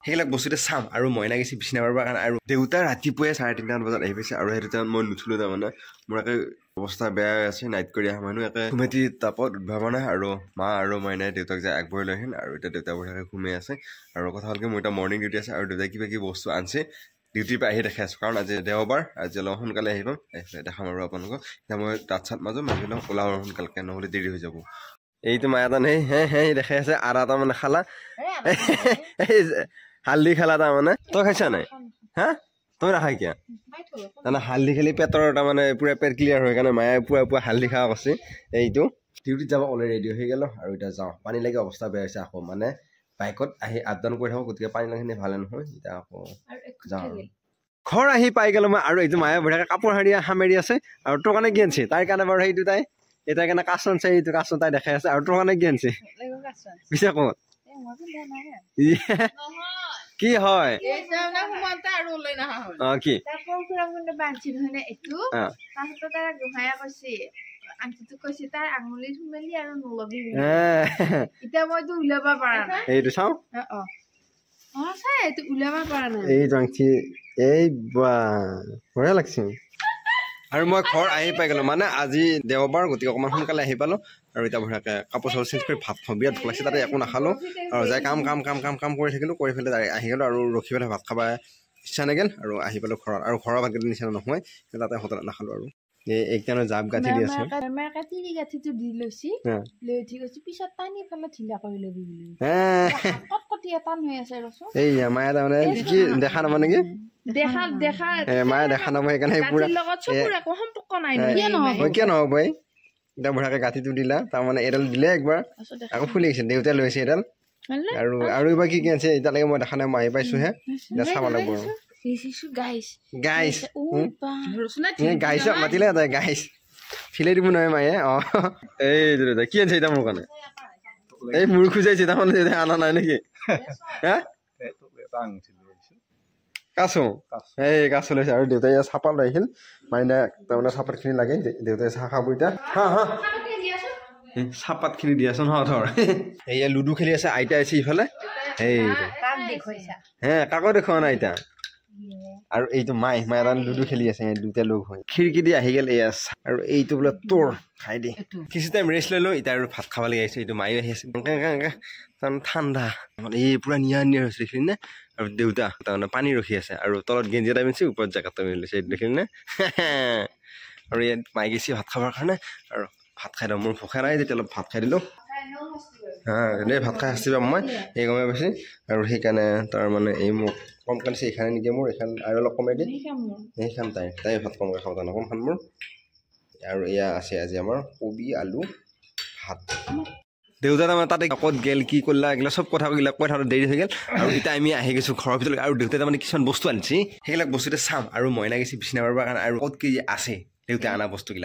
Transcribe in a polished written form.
সেইবিলাক বস্তুতে চাম আৰু মইনা গৈছে বিছনা মাৰিবৰ কাৰণে আৰু দেউতা ৰাতিপুৱাই 3:30 বজাত আহি পাইছে আৰু সেইটো মই নুঠুলো তাৰমানে মোৰ একে অৱস্থা বেয়া হৈ আছে নাইট কৰি অহা মানুহ একে ঘুমেটি তাপত উদ্ভাৱনা আৰু মা আৰু মইনাই দেউতাক যে আগবঢ়াই লৈ আহিল আৰু এতিয়া দেউতা বঢ়িয়াকৈ ঘুমাই আছে আৰু কথা হ'লকে মোৰ এটা মৰ্ণিং ডিউটি আছে আৰু দেউতাই কিবা কিবি বস্তু আনছে ডিউটিৰ পৰা আহি দেখাই আছোঁ কাৰণ আজি দেওবাৰ আজি অলপ সোনকালে আহিব দেখাম আৰু আপোনালোকক এতিয়া মই দাঁত চাত মাজত মাজিলওঁ ওলাওঁ আৰু সোনকালকে নহ'লে দেৰি হৈ যাব এইটো মায়াতান হে দেখাই আছে আৰু এটা মানে খালা এই হালধি খালা তাৰমানে তই খাইছা নাই হা তই নাখাই কিয় তাৰমানে হালধি খালি পেটৰ তাৰমানে পুৰা পেট ক্লিয়াৰ হয় কাৰণে মায়ে পুৱা হালধি খাওয়া কৈছে এইটো ডিউটিত যাব অলৰেডি ৰেডি হৈ গ'ল আৰু এতিয়া যাওঁ পানী লাগি অৱস্থা বেয়া হৈছে আকৌ মানে বাইকত আহি আপ ডাউন কৰি থাকোঁ গতিকে পানী লাগিখিনি ভালে নহয় এতিয়া আকৌ যাওঁ ঘৰ আহি পাই গ'লো মই আৰু এইটো মায়ে বঢ়িয়াকৈ কাপোৰ সামৰি আছে আৰু তোৰ কাৰণে কি আনিছে তাইৰ কাৰণে বাৰু সেইটো তাই এতিয়া কাৰণে কাচন আছে এইটো কাচন তাই দেখাই আছে আৰু তোৰ কাৰণে কি আনিছে পিছে ক'ত কি হয় কি এইটো চাওঁ এইটো আংঠি এই বঢ়িয়া লাগছে আৰু মই ঘৰ আহি পাই গ'লো মানে আজি দেওবাৰ গতিকে অকণমান সোনকালে আহি পালোঁ আৰু এতিয়া বঢ়িয়াকৈ কাপোৰ চাপোৰ চেঞ্জ কৰি ভাত খাওঁ বিৰাট ভোক লাগিছে তাতে একো নাখালোঁ আৰু যাই কাম কৰি থাকিলোঁ কৰি পেলাই আহি গ'লোঁ আৰু ৰখি পেলাই ভাত খাব ইচ্ছা নাগিল আৰু আহি পালোঁ ঘৰত আৰু ঘৰৰ ভাতকেইটা নিচিনা নহয় তাতে হোটেলত নাখালোঁ আৰু এইকাৰণে জাপ গাঁঠি দি আছে এই মায়ে তাৰমানে কি দেখা নাপায় নেকি মায়ে দেখা নাপায় সেইকাৰণে কিয় নহ'ব এই এতিয়া বঢ়িয়াকৈ গাঁঠিটো দিলা তাৰমানে এডাল দিলে একবাৰ আকৌ ফুলি গৈছে দেউতাই লৈছে এডাল আৰু এইবাৰ কি আছে এতিয়ালৈকে মই দেখা নাই মই আহি পাইছোহে এতিয়া চাব লাগিব আৰু গাইছ মাতিলে তাই গাইছ ফিলাই দিব নহয় মায়ে এইটো কি আনিছে এতিয়া মোৰ কাৰণে এই মোৰ খোজাইছে তাৰমানে আনা নাই নেকি হা কাছো এই কাছো লৈছে আৰু দেউতাই চাপাত লৈ আহিল মাইনা তাৰমানে চাপাতখিনি লাগে দেউতাই চাহ খাব এতিয়া চাপাতখিনি দিয়াচোন ধৰ এয়া লুডু খেলি আছে আইতা আছে ইফালে কাকো দেখুওৱা নাই আইতা আৰু এইটো মায়ে তাত লুডু খেলি আছে দুটা লগ হৈ খিৰিকী দি আহি গ'ল এয়া আৰু এইটো বোলে তোৰ খাই দি কিছু টাইম ৰেষ্ট লৈ লওঁ এতিয়া আৰু ভাত খাব লাগি আহিছে এইটো মায়ে আহি আছে তাৰমানে ঠাণ্ডা এই পুৰা নিয়া হৈছে দেখিলি নে আৰু দেউতা তাৰমানে পানী ৰখি আছে আৰু তলত গেঞ্জি এটা পিন্ধিছে ওপৰত জেকেট এটা পিন্ধি লৈছে এইটো দেখিলি নে আৰু ইয়াত মায়ে গৈছে ভাত খাবৰ কাৰণে আৰু ভাত খাই দিওঁ মোৰ ভোকে নাই তেতিয়া অলপ ভাত খাই দিলোঁ এনেই ভাত খাই শাস্তি পাম মই এই গমে পাইছে আৰু সেইকাৰণে তাৰমানে এই মোক কম কালিছে এইখানে নেকি মোৰ এইখান আৰু অলপ কমাই দিয়ে সেই খাম তাই ভাত কমকৈ খাব জানো কম খাম মোৰ আৰু এয়া আছে আজি আমাৰ কবি আলু ভাত দেউতা তাৰমানে তাতে ক'ত গেল কি কৰিলা এইগিলা চব কথাবিলাক কৈ থাকোঁতে দেৰি হৈ গ'ল আৰু এতিয়া আমি আহি গৈছোঁ ঘৰৰ ভিতৰত আৰু দেউতাই তাৰমানে কিছুমান বস্তু আনিছে সেইবিলাক বস্তুতে চাম আৰু মইনা গৈছে বিছনা মাৰিবৰ কাৰণে আৰু ক'ত কি আছে দেউতাই অনা বস্তুবিলাক